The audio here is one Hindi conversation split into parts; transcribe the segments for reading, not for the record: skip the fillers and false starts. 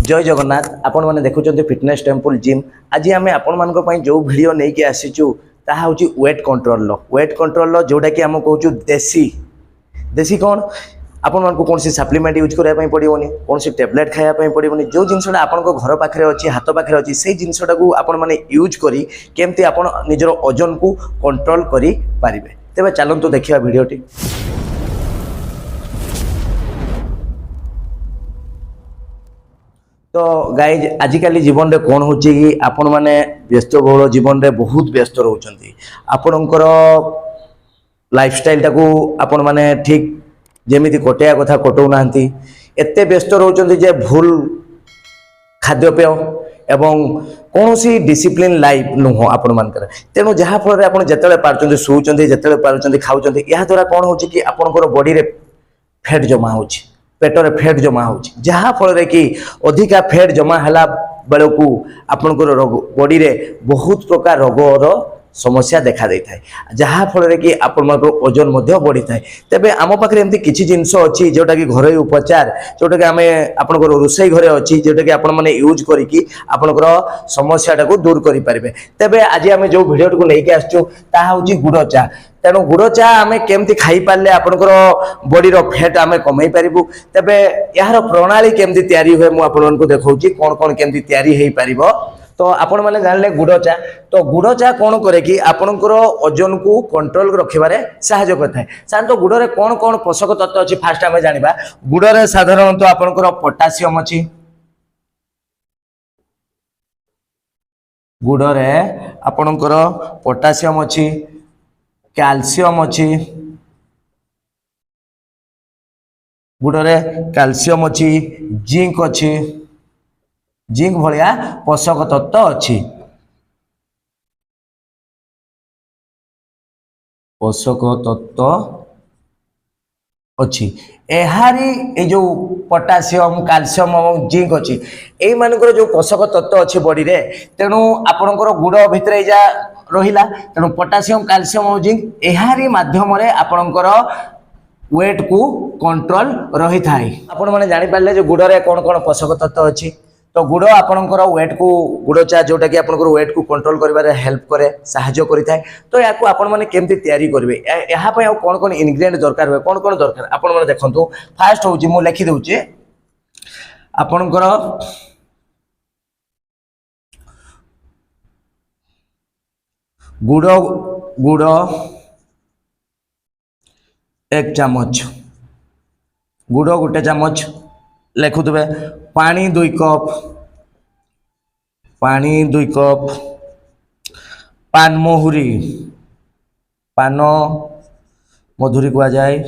जय जगन्नाथ आपण मैंने देखुं फिटनेस टेम्पल जिम। आज आम आपण जो भिड नहीं आसीचु ताहा हूँ वेट कंट्रोल जोटा कि आम कहूँ देसी देसी कौन आपण मानक कौन सप्लीमेंट यूज करने पड़ोनी कौन टेबलेट खायापी पड़ोनी जो जिनसा आपण घर पाखे अच्छी हाथ पाखे अच्छी से जिनसा आपण मैंने यूज करी केमती आपण निजर ओजन को कंट्रोल करि पारिबे। तेबे चलंतु देखिया वीडियोटी। तो गाइज आजिकल जीवन में कौन हो कि आपण मैंने व्यस्तबहुल जीवन में बहुत व्यस्त रोचंती आपणकर लाइफस्टाइल टाको आपण मैंने ठीक जेमिति कटेया कथा कटौना एते व्यस्त रोचंती जे भूल खाद्यपेय एवं कौन सी डिसिप्लिन लाइफ नुह आपण मानकर तेणु जहाँ फल आप जिते पार्टी शोचंती जिते पार्टी खाऊँ या द्वारा कौन हो कि आपणकर बॉडी रे फैट जमा होची पेटर फैट जमा हो जहाँ फल कि अधिका फैट जमा है बेलू आपणकर बॉडी रे बहुत प्रकार रोगर समस्या देखा दे था जहाँ फल कि आपण ओजन बढ़ी थाए। तेबे आम पाखे एमती किसी जिनस अच्छी जोटा कि घरोई उपचार जोटा कि आम आपंकर रोसई घरे अच्छी जोटा कि आपण मैंने यूज करके आपंकर समस्या टाक दूर करें। तेबे आज आम जो भिडियो को लेकिन आसचु ता हूँ गुड़ चा। तेणु गुड़ चा आम केमती खाई पारे आपंकर बॉडी फैट आम कमे पारू। तेबे यार प्रणाली केमती तैयारी हुए मुझे आपको देखा कौन कौन केमती तैयारी हो पार। तो आपण मैंने जानले गुड़ चा। तो गुड़ चा कौन करे कि आपणकर ओजन को कंट्रोल रखिबारे सहायता करता है। तो गुड़ रे कौन कौन पोषक तत्व अच्छी फास्ट आम जाना गुड़ रे साधारणतः आपणकर पोटासियम अच्छी गुड़ रे आपणकर पोटासियम अच्छी कैल्शियम अच्छी गुड़ रे कैल्शियम अच्छी जिंक अच्छी जिंक भलिया पोषक तत्व अच्छी पोषक तत्व अच्छी एहारी ए जो पोटासियम कैल्शियम और जिंक अच्छी यही मानकर जो पोषक तत्व अच्छी बॉडी रे तेणु आपणकर गुड़ भितर जा रहिला तेणु पोटासियम कैल्शियम और जिंक एहारी माध्यम रे आपणकर वेट को कंट्रोल रही थाए। आपण माने जानि पारले जो गुड़ रे कौन कौन पोषक तत्व अच्छी। तो गुड़ आपणकर वेट को गुड़ चा जोटा कि आपणकर वेट को कंट्रोल करिबारे हेल्प करे सहायता करिथाय। तो याको आपण माने केमती तैयारी करबे यहाँ पे कौन कौन इनग्रेडिएंट दरकार हुए कौन कौन दरकार आपण माने देखंतु। फास्ट होची मु लिखि दउची आपणकर गुड़ गुड़ 1 चामच गुड़ 1 चामच लिखुवे पानी 2 कप पानी 2 कप पान महुरी पान मधुरी कह जाए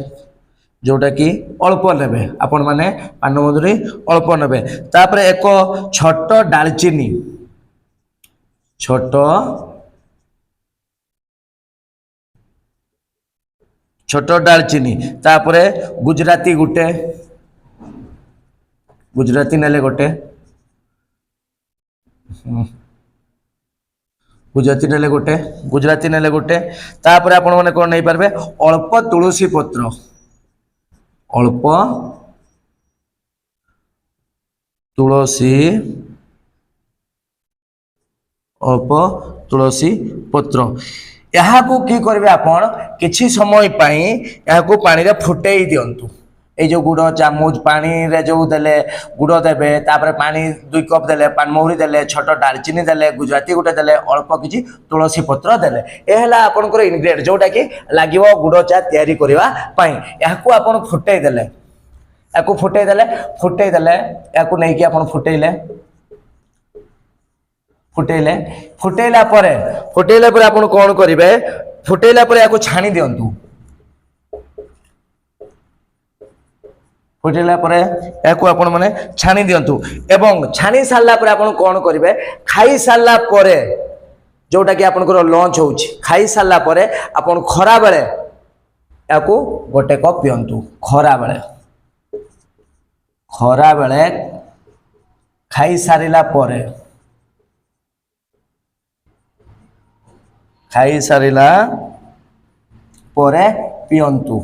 जोटा कि अल्प नेबे आपण माने पान मधुरी अल्प नेबे। तापर एक छोट डालचीनी छोट छोट डालचीनी तापर गुजराती गुटे गुजराती नेले गोटे गुजराती नेले गोटे गुजराती नेले गोटे तापर आपण माने कोन नै पारबे अल्प तुलसी पत्र अल्प तुलसी अल्प तुलसी पत्र यहाँ को की करेंगे आपण किछि समय पाई यहाँ को पानी रे फुटेई दियंतु। ए जो गुड़ चामच पानी रे जो देले गुड़ देबे तापर पानी 2 कप देले पान महुरी देले छोट डालचीनी देले गुजराती गुटे देले अल्प किछि तुलसी पत्र देले ए हला आपनकर इनग्रेडिएंट जोटा कि लागिवो गुड़ चा तैयारी करबा पई। याको आपण फुटेई देले याको फुटेई देले याको नै कि आपण फुटेइले फुटेइले फुटेइला पर आपण कोन करिवे फुटेइला पर याको छाणी दियंतु। फुटेला पर याको आपण माने छाणी दियंतु एवं छाणी सारला पर आपण कोन करिवे खाई सारला पर जोटा कि आपनकर लंच होउची खाई सारला पर आपण खरा बेले याको 1 कप पियंतु। खरा बेले खाई सारिला पर पियंतु।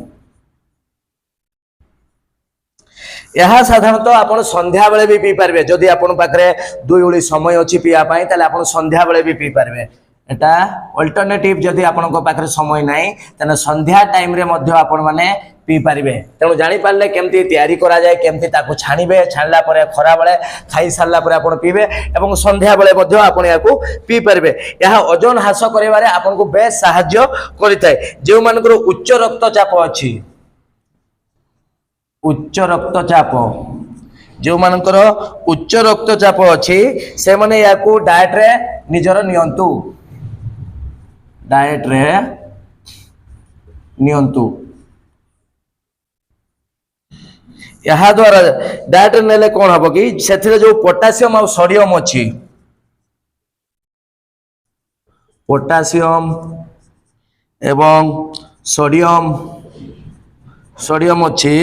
यह साधारणतः आप संध्या बेले भी पी पारे जदि आपण पाखे दुई ओली समय अच्छी पीवाई तेल आप संध्या बेले भी पी पारे एटा अल्टरनेटिव जदि आपण पाखे समय नाई तेना संध्या टाइम रे मध्य आपण माने पी पारे तेणु जापारे केमती तैयारी करा जाए केमती ताकू छाणिबे छाणला परे खरा बेले खाई सारला परे आपण पीबे एवं संध्या बेले मध्य आपण याकू पी पारे यह ओजन ह्रास करिवारे आपण को बेस सहाय्य करिताय जे मानकर उच्च रक्तचाप अछि उच्च रक्तचाप जो मानकर उच्च रक्तचाप अच्छी से माने याकू डाएट रे निजर नियंतु डाएट रे नियंतु यहाँ द्वारा डाएट नेले कौन हम कि से जो पोटासियम और सोडियम अच्छी पोटासियम एवं सोडियम सोडियम अच्छी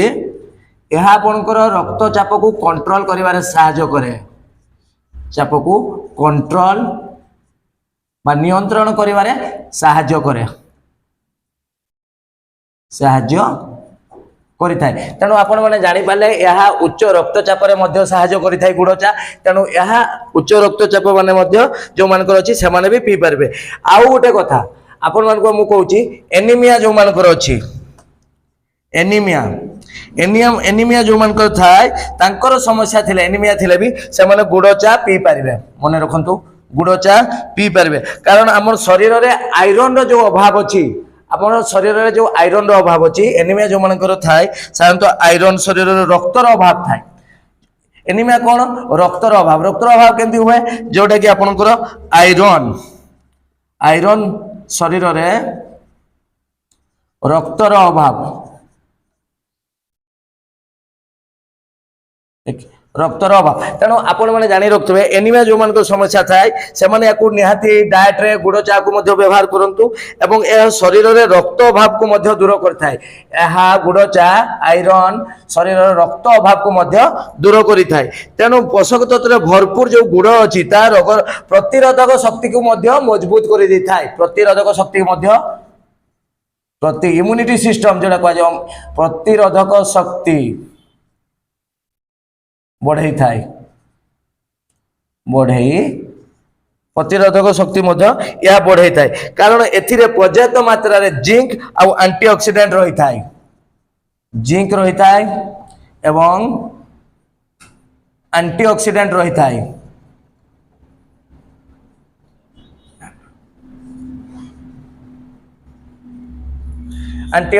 यह आपणकर रक्तचाप को कंट्रोल करिवारे सहायता करे चाप को कंट्रोल बा नियंत्रण करिवारे सहायता करे सहायता करिथाय तेणु आपण माने जानि पाले यह उच्च रक्तचाप रे मध्य सहायता करिथाय गुड़ चा तेणु यह उच्च रक्तचाप माने मध्य जो मानकर अछि से माने भी पी पारबे आउ गोटे कथा आपण मानको मु कहूची एनीमिया जो मानकर अछि एनीमिया एनीमिया जो मानकर थाए तांकर समस्या थिले एनीमिया थिले भी से माने गुड़ चा पी पारिबे मने रखंतु गुड़ चा पी पारिबे कारण हमर शरीर रे आयरन रो जो अभाव अछि अपन शरीर रे जो आयरन रो अभाव अछि एनीमिया जो मानकर थाए साधारणतः आयरन शरीर रे रक्त रो अभाव थाए एनीमिया कोन रक्त रो अभाव केंती हुए जोटा कि आपनकर आयरन शरीर रे रक्त रो अभाव रक्तर अभाव तेणु आपण मैंने जानी रखुवे एनीमिया जो मान समस्या थाए से माने याकू निहाती डाएट रे गुड़ चा को मध्य व्यवहार करंतु एवं यह शरीर रे रक्त अभाव को मध्य दूर करथाय यह गुड़ चा आयरन शरीर रे रक्त अभाव को मध्य दूर करिथाय तेणु पोषक तत्व रे भरपूर जो गुड़ अछि ता रोग प्रतिरोधक शक्ति को मध्य मजबूत कर देथाय प्रतिरोधक शक्ति को मध्य प्रति इम्यूनिटी सिस्टम जोड़ा कह जाय प्रतिरोधक शक्ति बढ़ई थाए बढ़ई प्रतिरोधक शक्ति मध्य यह बढ़ई थाए कारण एथिरे पर्याप्त मात्रा रे जिंक और एंटीऑक्सीडेंट रही थाए जिंक रही थाए एवं एंटीऑक्सीडेंट रही थाए एंटी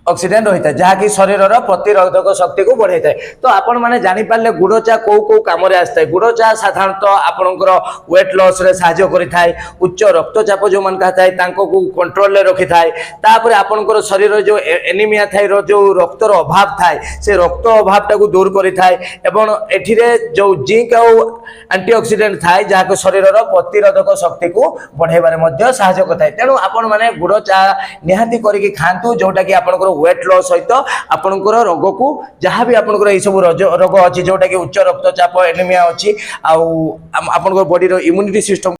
ऑक्सीडेंट रही है जहाँकि शरीर प्रतिरोधक शक्ति को बढ़ाई था तो आपण मैंने जापारे गुड़ चा कौ कौ कम आए गुड़ चा साधारणतः आपणकर वेट लॉस रे साहाय्य करिथाय उच्च रक्तचाप जो मन थाए कंट्रोल रखी थाए तापर आपणकर शरीर जो एनीमिया थाए जो रक्तर अभाव थाए से रक्त अभाव टाको दूर करिथाय एवं एथिरे जो जिंक और एंटीऑक्सीडेंट थाए जहाँ शरीर प्रतिरोधक शक्ति को बढ़ाइबारे मध्य साहाय्य करथाय तेणु आपण माने गुड़ चा निहाती करिकि खांतु जोटा कि आपणकर वेट लॉस सहित आपणकर रोग को जहाँ भी आपणकर ये सब रोग अच्छी जोटा कि उच्च रक्तचाप एनीमिया अच्छी आपणकर बॉडी रो इम्यूनिटी सिस्टम